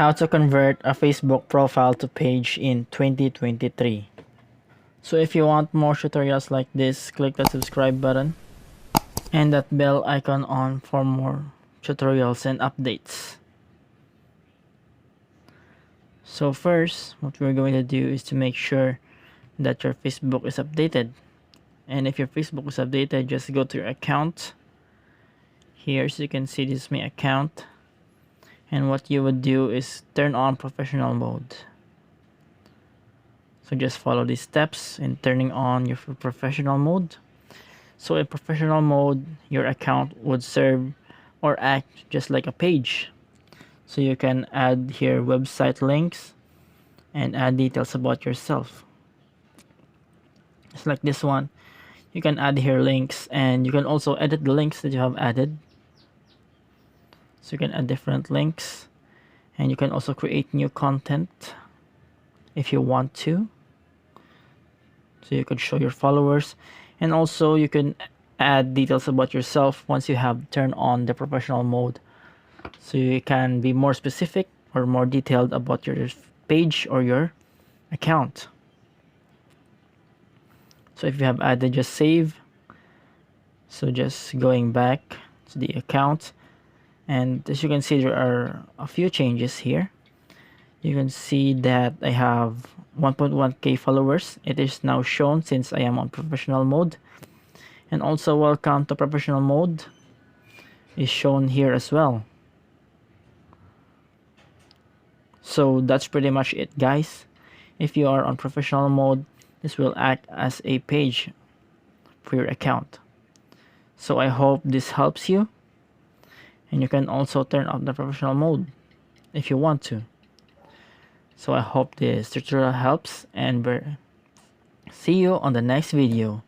How to convert a Facebook profile to page in 2023. So if you want more tutorials like this, click the subscribe button and that bell icon on for more tutorials and updates. So first, what we're going to do is to make sure that your Facebook is updated. And if your Facebook is updated, just go to your account. Here, so you can see this is my account. And what you would do is turn on professional mode. So just follow these steps in turning on your professional mode. So in professional mode, your account would serve or act just like a page. So you can add here website links and add details about yourself. Just like this one, you can add here links and you can also edit the links that you have added. So you can add different links and you can also create new content if you want to. So you could show your followers and also you can add details about yourself once you have turned on the professional mode. So you can be more specific or more detailed about your page or your account. So if you have added, just save. So just going back to the account, and as you can see, there are a few changes here. You can see that I have 1.1k followers. It is now shown since I am on professional mode. And also welcome to professional mode is shown here as well. So that's pretty much it, guys. If you are on professional mode, this will act as a page for your account. So I hope this helps you. And you can also turn off the professional mode if you want to. So I hope this tutorial helps and see you on the next video.